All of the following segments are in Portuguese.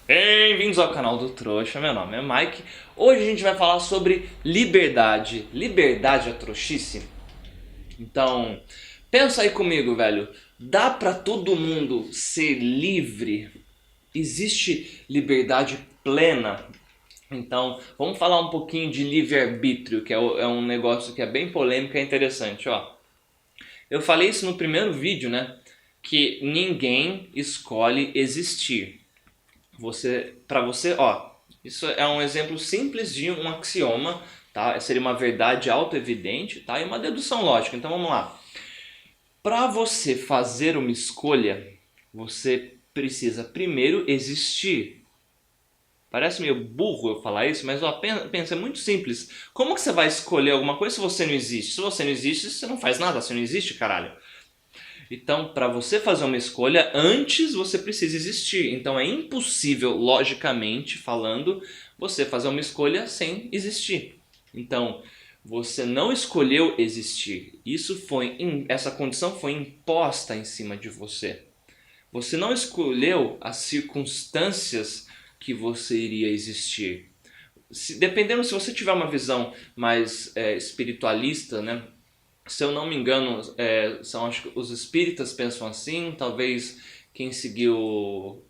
Bem-vindos ao canal do Trouxa, meu nome é Mike. Hoje a gente vai falar sobre liberdade. Liberdade é trouxice? Então, pensa aí comigo, velho. Dá pra todo mundo ser livre? Existe liberdade plena? Então, vamos falar um pouquinho de livre-arbítrio, que é um negócio que é bem polêmico e é interessante, ó. Eu falei isso no primeiro vídeo, né? Que ninguém escolhe existir. Para você, ó, isso é um exemplo simples de um axioma, tá? Seria uma verdade autoevidente, tá? E uma dedução lógica. Então vamos lá. Para você fazer uma escolha, você precisa primeiro existir. Parece meio burro eu falar isso, mas ó, pensa, é muito simples. Como que você vai escolher alguma coisa se você não existe? Se você não existe, você não faz nada, você não existe, caralho. Então, para você fazer uma escolha, antes você precisa existir. Então é impossível, logicamente falando, você fazer uma escolha sem existir. Então, você não escolheu existir. Essa condição foi imposta em cima de você. Você não escolheu as circunstâncias que você iria existir. Dependendo, se você tiver uma visão mais espiritualista, né? Se eu não me engano, acho que os espíritas pensam assim, talvez quem seguiu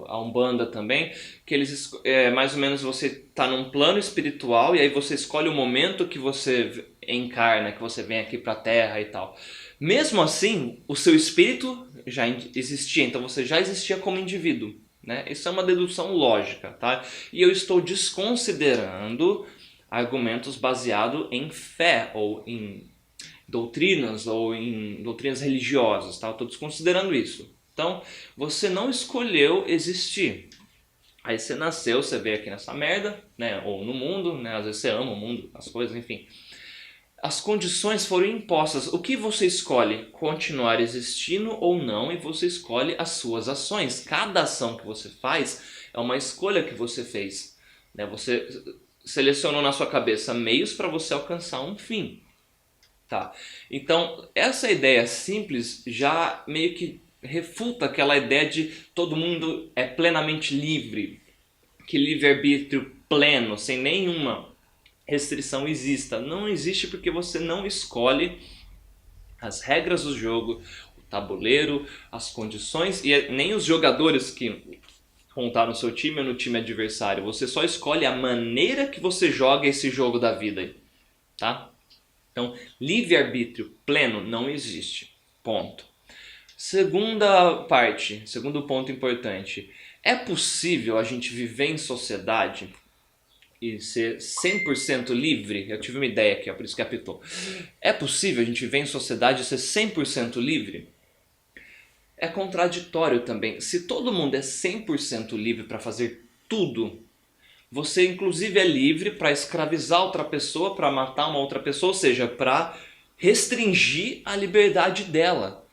a Umbanda também, que eles mais ou menos você está num plano espiritual e aí você escolhe o momento que você encarna, que você vem aqui para a Terra e tal. Mesmo assim, o seu espírito já existia, então você já existia como indivíduo. Né? Isso é uma dedução lógica, tá? E eu estou desconsiderando argumentos baseados em fé ou em doutrinas ou em doutrinas religiosas, tá? Eu estou desconsiderando isso. Então, você não escolheu existir. Aí você nasceu, você veio aqui nessa merda, né? Ou no mundo, né? Às vezes você ama o mundo, as coisas, enfim. As condições foram impostas. O que você escolhe? Continuar existindo ou não, e você escolhe as suas ações. Cada ação que você faz é uma escolha que você fez. Né? Você selecionou na sua cabeça meios para você alcançar um fim. Tá. Então, essa ideia simples já meio que refuta aquela ideia de todo mundo é plenamente livre, que livre-arbítrio pleno, sem nenhuma restrição exista. Não existe porque você não escolhe as regras do jogo, o tabuleiro, as condições e nem os jogadores que vão estar no seu time ou no time adversário. Você só escolhe a maneira que você joga esse jogo da vida, tá? Então, livre-arbítrio pleno não existe. Ponto. Segunda parte, segundo ponto importante. É possível a gente viver em sociedade e ser 100% livre? Eu tive uma ideia aqui, por isso que apitou. É possível a gente viver em sociedade e ser 100% livre? É contraditório também. Se todo mundo é 100% livre para fazer tudo, você inclusive é livre para escravizar outra pessoa, para matar uma outra pessoa, ou seja, para restringir a liberdade dela.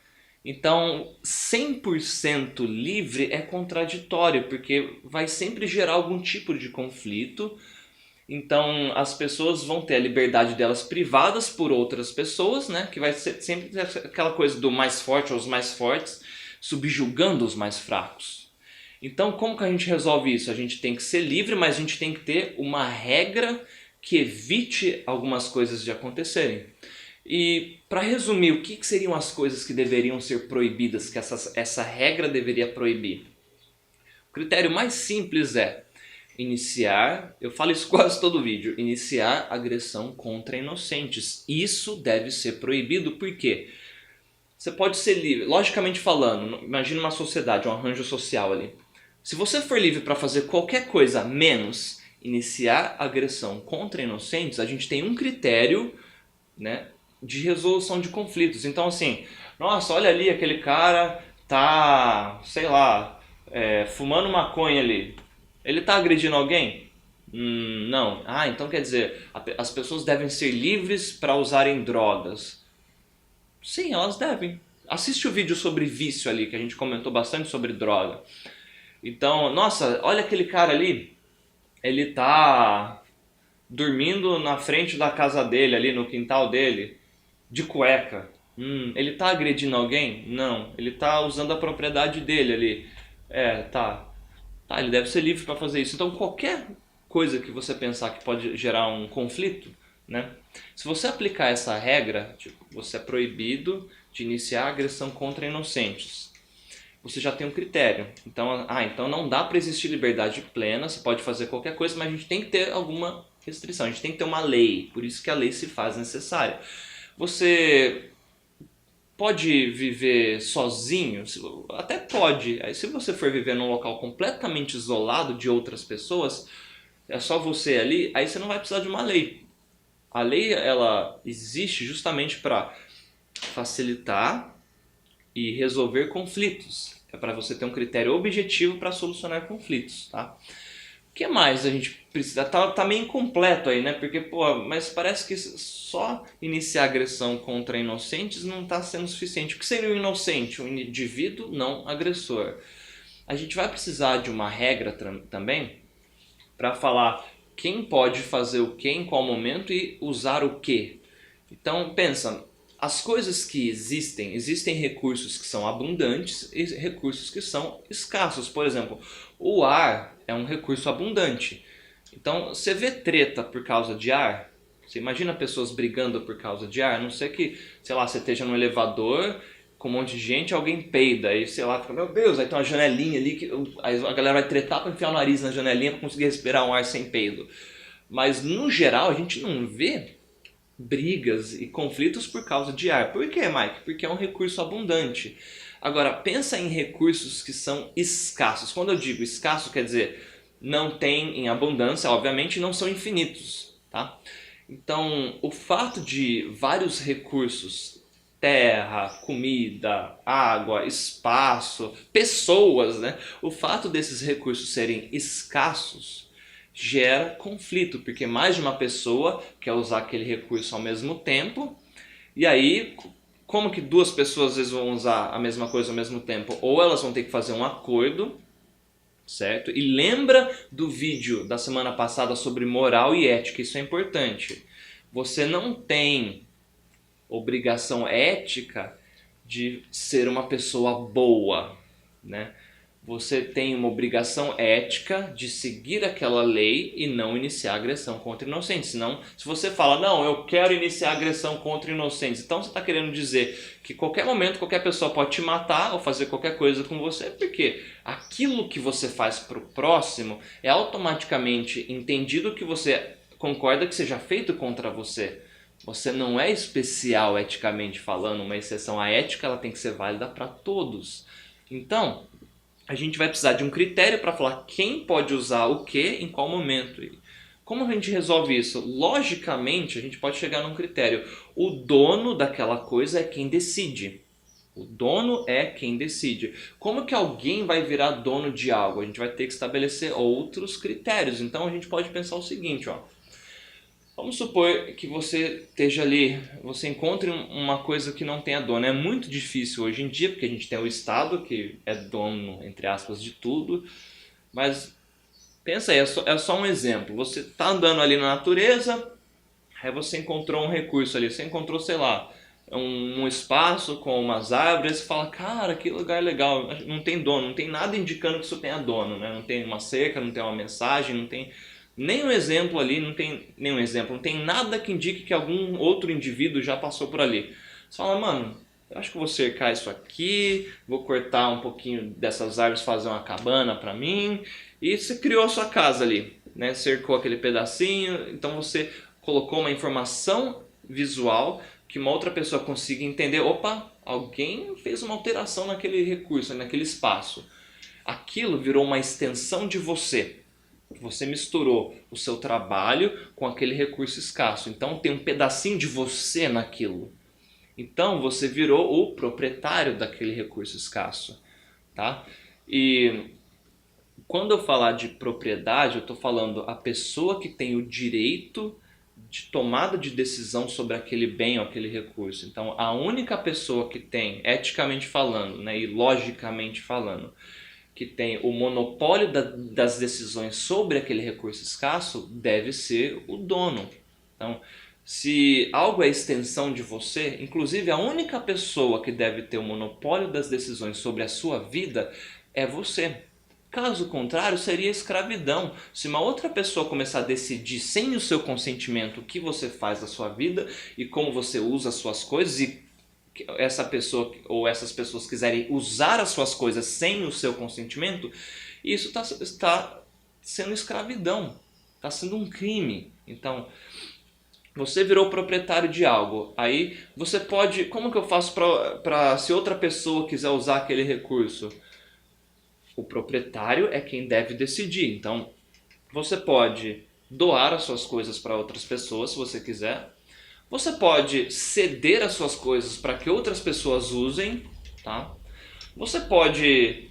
Então, 100% livre é contraditório, porque vai sempre gerar algum tipo de conflito. Então, as pessoas vão ter a liberdade delas privadas por outras pessoas, né? Que vai ser sempre aquela coisa do mais forte ou os mais fortes, subjugando os mais fracos. Então, como que a gente resolve isso? A gente tem que ser livre, mas a gente tem que ter uma regra que evite algumas coisas de acontecerem. E para resumir, o que seriam as coisas que deveriam ser proibidas, que essa regra deveria proibir? O critério mais simples é iniciar, eu falo isso quase todo vídeo, iniciar agressão contra inocentes. Isso deve ser proibido, por quê? Você pode ser livre, logicamente falando, imagina uma sociedade, um arranjo social ali. Se você for livre para fazer qualquer coisa menos iniciar agressão contra inocentes, a gente tem um critério, né, de resolução de conflitos. Então assim, nossa, olha ali, aquele cara tá, sei lá, fumando maconha ali. Ele tá agredindo alguém? Não. Ah, então quer dizer, as pessoas devem ser livres para usarem drogas. Sim, elas devem. Assiste o vídeo sobre vício ali, que a gente comentou bastante sobre droga. Então, nossa, olha aquele cara ali. Ele tá dormindo na frente da casa dele, ali no quintal dele, de cueca. Ele tá agredindo alguém? Não. Ele tá usando a propriedade dele ali. Tá. Tá? Ele deve ser livre para fazer isso. Então qualquer coisa que você pensar que pode gerar um conflito, né? Se você aplicar essa regra, tipo, você é proibido de iniciar agressão contra inocentes, você já tem um critério. Então, então não dá para existir liberdade plena, você pode fazer qualquer coisa, mas a gente tem que ter alguma restrição, a gente tem que ter uma lei, por isso que a lei se faz necessária. Você pode viver sozinho? Até pode. Aí, se você for viver num local completamente isolado de outras pessoas, é só você ali, aí você não vai precisar de uma lei. A lei, ela existe justamente para facilitar e resolver conflitos. É para você ter um critério objetivo para solucionar conflitos, tá? O que mais a gente precisa? Tá meio incompleto aí, né? Porque, mas parece que só iniciar agressão contra inocentes não está sendo suficiente. O que seria um inocente? Um indivíduo não agressor. A gente vai precisar de uma regra também para falar quem pode fazer o que em qual momento e usar o que. Então, pensa, as coisas que existem recursos que são abundantes e recursos que são escassos. Por exemplo, o ar é um recurso abundante. Então, você vê treta por causa de ar? Você imagina pessoas brigando por causa de ar? A não ser que, sei lá, você esteja no elevador com um monte de gente, alguém peida, aí sei lá, fica, meu Deus, aí tem uma janelinha ali, aí a galera vai tretar para enfiar o nariz na janelinha para conseguir respirar um ar sem peido. Mas no geral a gente não vê brigas e conflitos por causa de ar. Por quê, Mike? Porque é um recurso abundante. Agora, pensa em recursos que são escassos. Quando eu digo escasso, quer dizer, não tem em abundância, obviamente, não são infinitos, tá? Então, o fato de vários recursos, terra, comida, água, espaço, pessoas, né? O fato desses recursos serem escassos gera conflito, porque mais de uma pessoa quer usar aquele recurso ao mesmo tempo, e aí como que duas pessoas às vezes vão usar a mesma coisa ao mesmo tempo? Ou elas vão ter que fazer um acordo, certo? E lembra do vídeo da semana passada sobre moral e ética, isso é importante. Você não tem obrigação ética de ser uma pessoa boa, né? Você tem uma obrigação ética de seguir aquela lei e não iniciar agressão contra inocentes. Senão, se você fala, não, eu quero iniciar agressão contra inocentes, então você está querendo dizer que qualquer momento qualquer pessoa pode te matar ou fazer qualquer coisa com você, porque aquilo que você faz para o próximo é automaticamente entendido que você concorda que seja feito contra você. Você não é especial eticamente falando, uma exceção à ética, ela tem que ser válida para todos. Então, a gente vai precisar de um critério para falar quem pode usar o que em qual momento. Como a gente resolve isso? Logicamente, a gente pode chegar num critério. O dono daquela coisa é quem decide. O dono é quem decide. Como que alguém vai virar dono de algo? A gente vai ter que estabelecer outros critérios. Então a gente pode pensar o seguinte, ó. Vamos supor que você esteja ali, você encontre uma coisa que não tenha dono. É muito difícil hoje em dia, porque a gente tem o Estado, que é dono, entre aspas, de tudo. Mas pensa aí, é só um exemplo. Você está andando ali na natureza, aí você encontrou um recurso ali. Você encontrou, sei lá, um espaço com umas árvores. Você fala, cara, que lugar legal. Não tem dono, não tem nada indicando que isso tenha dono, né? Não tem uma cerca, não tem uma mensagem, não tem nenhum exemplo ali, não tem nenhum exemplo, não tem nada que indique que algum outro indivíduo já passou por ali. Você fala, mano, eu acho que vou cercar isso aqui, vou cortar um pouquinho dessas árvores, fazer uma cabana para mim, e você criou a sua casa ali, né? Cercou aquele pedacinho, então você colocou uma informação visual que uma outra pessoa consiga entender, opa, alguém fez uma alteração naquele recurso, naquele espaço. Aquilo virou uma extensão de você. Você misturou o seu trabalho com aquele recurso escasso. Então tem um pedacinho de você naquilo. Então você virou o proprietário daquele recurso escasso. Tá? E quando eu falar de propriedade, eu estou falando a pessoa que tem o direito de tomada de decisão sobre aquele bem ou aquele recurso. Então a única pessoa que tem, eticamente falando, né, e logicamente falando, que tem o monopólio das decisões sobre aquele recurso escasso deve ser o dono. Então, se algo é extensão de você, inclusive a única pessoa que deve ter o monopólio das decisões sobre a sua vida é você. Caso contrário, seria escravidão. Se uma outra pessoa começar a decidir sem o seu consentimento o que você faz da sua vida e como você usa as suas coisas, e essa pessoa ou essas pessoas quiserem usar as suas coisas sem o seu consentimento, isso está sendo escravidão, está sendo um crime. Então, você virou proprietário de algo, aí você pode... Como que eu faço para se outra pessoa quiser usar aquele recurso? O proprietário é quem deve decidir. Então, você pode doar as suas coisas para outras pessoas, se você quiser. Você pode ceder as suas coisas para que outras pessoas usem, tá? Você pode...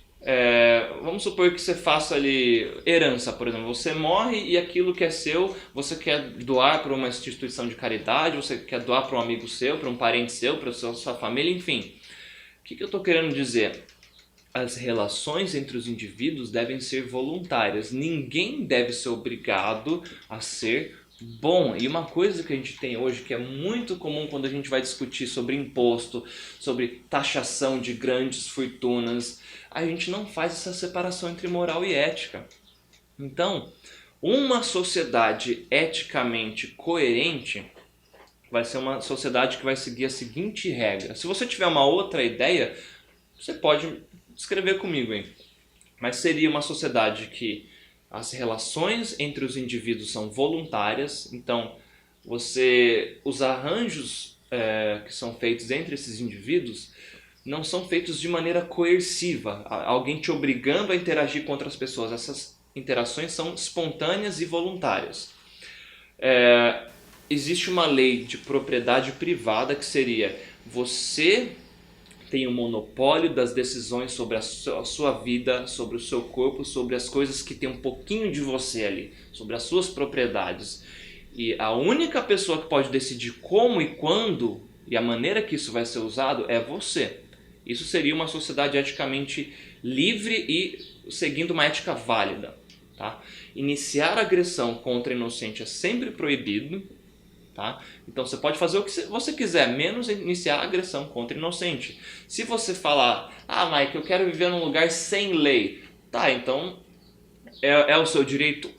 vamos supor que você faça ali herança, por exemplo. Você morre e aquilo que é seu, você quer doar para uma instituição de caridade, você quer doar para um amigo seu, para um parente seu, para a sua família, enfim. O que eu estou querendo dizer? As relações entre os indivíduos devem ser voluntárias. Ninguém deve ser obrigado a ser bom. E uma coisa que a gente tem hoje que é muito comum quando a gente vai discutir sobre imposto, sobre taxação de grandes fortunas, a gente não faz essa separação entre moral e ética. Então, uma sociedade eticamente coerente vai ser uma sociedade que vai seguir a seguinte regra. Se você tiver uma outra ideia, você pode escrever comigo, hein? Mas seria uma sociedade que as relações entre os indivíduos são voluntárias. Então, os arranjos que são feitos entre esses indivíduos não são feitos de maneira coerciva, alguém te obrigando a interagir com outras pessoas. Essas interações são espontâneas e voluntárias. Existe uma lei de propriedade privada que seria: você tem o monopólio das decisões sobre a sua vida, sobre o seu corpo, sobre as coisas que tem um pouquinho de você ali, sobre as suas propriedades. E a única pessoa que pode decidir como e quando e a maneira que isso vai ser usado é você. Isso seria uma sociedade eticamente livre e seguindo uma ética válida. Tá? Iniciar agressão contra inocente é sempre proibido. Tá? Então você pode fazer o que você quiser, menos iniciar agressão contra inocente. Se você falar: Mike, eu quero viver num lugar sem lei. Tá, então é o seu direito?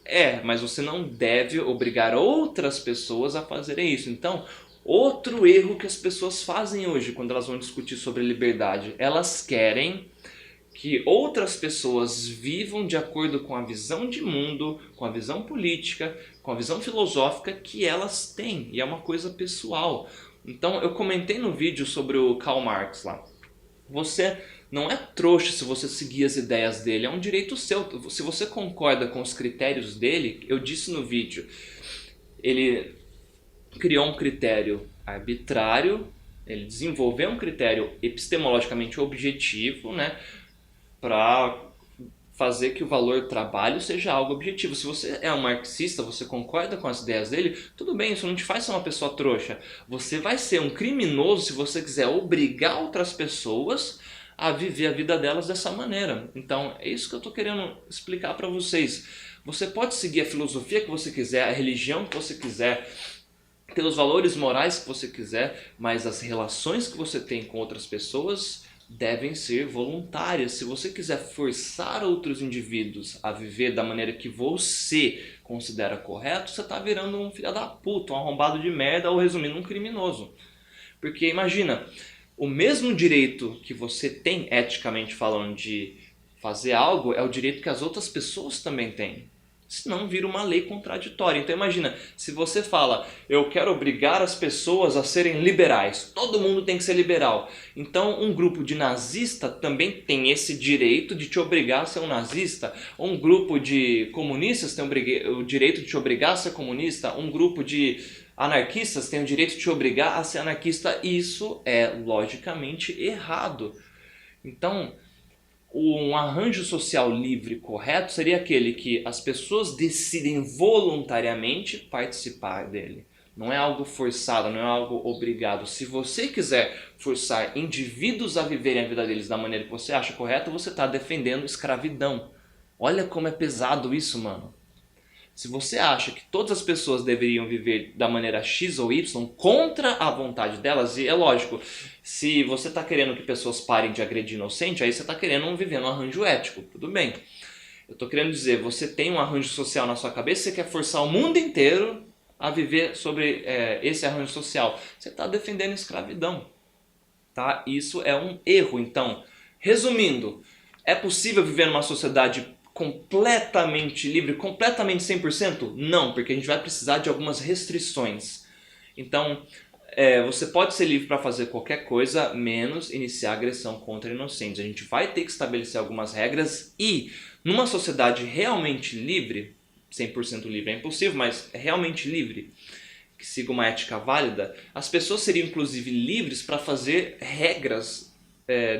Mas você não deve obrigar outras pessoas a fazerem isso. Então, outro erro que as pessoas fazem hoje quando elas vão discutir sobre liberdade, elas querem que outras pessoas vivam de acordo com a visão de mundo, com a visão política, com a visão filosófica que elas têm. E é uma coisa pessoal. Então, eu comentei no vídeo sobre o Karl Marx lá. Você não é trouxa se você seguir as ideias dele, é um direito seu. Se você concorda com os critérios dele, eu disse no vídeo, ele criou um critério arbitrário, ele desenvolveu um critério epistemologicamente objetivo, né, para fazer que o valor trabalho seja algo objetivo. Se você é um marxista, você concorda com as ideias dele, tudo bem, isso não te faz ser uma pessoa trouxa. Você vai ser um criminoso se você quiser obrigar outras pessoas a viver a vida delas dessa maneira. Então, é isso que eu estou querendo explicar para vocês. Você pode seguir a filosofia que você quiser, a religião que você quiser, ter os valores morais que você quiser, mas as relações que você tem com outras pessoas devem ser voluntárias. Se você quiser forçar outros indivíduos a viver da maneira que você considera correto, você está virando um filho da puta, um arrombado de merda, ou resumindo, um criminoso. Porque imagina, o mesmo direito que você tem, eticamente falando, de fazer algo, é o direito que as outras pessoas também têm. Senão vira uma lei contraditória. Então imagina, se você fala: eu quero obrigar as pessoas a serem liberais, todo mundo tem que ser liberal. Então um grupo de nazista também tem esse direito de te obrigar a ser um nazista. Um grupo de comunistas tem o direito de te obrigar a ser comunista. Um grupo de anarquistas tem o direito de te obrigar a ser anarquista. Isso é logicamente errado. Então, um arranjo social livre correto seria aquele que as pessoas decidem voluntariamente participar dele. Não é algo forçado, não é algo obrigado. Se você quiser forçar indivíduos a viverem a vida deles da maneira que você acha correta, você está defendendo escravidão. Olha como é pesado isso, mano. Se você acha que todas as pessoas deveriam viver da maneira X ou Y contra a vontade delas, e é lógico, se você está querendo que pessoas parem de agredir inocente, aí você está querendo viver num arranjo ético, tudo bem. Eu tô querendo dizer, você tem um arranjo social na sua cabeça, você quer forçar o mundo inteiro a viver sobre esse arranjo social. Você está defendendo escravidão, tá? Isso é um erro. Então, resumindo, é possível viver numa sociedade completamente livre, completamente 100%? Não, porque a gente vai precisar de algumas restrições. Então, você pode ser livre para fazer qualquer coisa, menos iniciar agressão contra inocentes. A gente vai ter que estabelecer algumas regras e, numa sociedade realmente livre, 100% livre é impossível, mas realmente livre, que siga uma ética válida, as pessoas seriam inclusive livres para fazer regras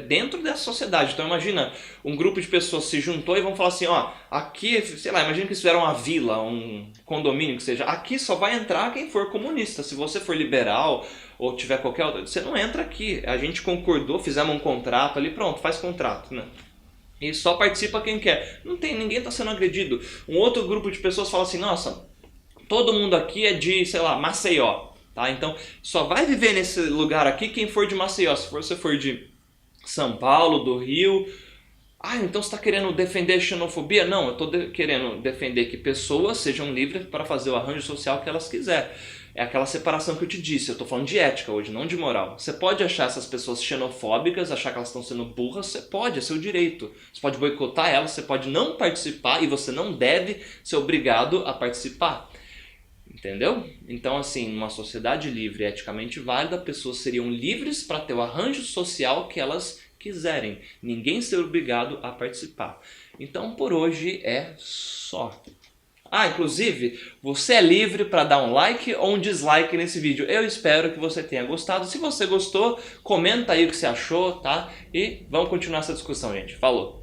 dentro dessa sociedade. Então imagina, um grupo de pessoas se juntou e vão falar assim, ó, aqui, sei lá, imagina que isso era uma vila, um condomínio que seja, aqui só vai entrar quem for comunista. Se você for liberal ou tiver qualquer outra, você não entra aqui. A gente concordou, fizemos um contrato ali, pronto, faz contrato, né? E só participa quem quer. Não tem, ninguém está sendo agredido. Um outro grupo de pessoas fala assim, nossa, todo mundo aqui é de, sei lá, Maceió, tá? Então só vai viver nesse lugar aqui quem for de Maceió. Se você for de São Paulo, do Rio... Ah, então você está querendo defender a xenofobia? Não, eu estou querendo defender que pessoas sejam livres para fazer o arranjo social que elas quiserem. É aquela separação que eu te disse, eu estou falando de ética hoje, não de moral. Você pode achar essas pessoas xenofóbicas, achar que elas estão sendo burras, você pode, é seu direito. Você pode boicotar elas, você pode não participar e você não deve ser obrigado a participar. Entendeu? Então, assim, numa sociedade livre e eticamente válida, pessoas seriam livres para ter o arranjo social que elas quiserem. Ninguém ser obrigado a participar. Então, por hoje é só. Ah, inclusive, você é livre para dar um like ou um dislike nesse vídeo. Eu espero que você tenha gostado. Se você gostou, comenta aí o que você achou, tá? E vamos continuar essa discussão, gente. Falou!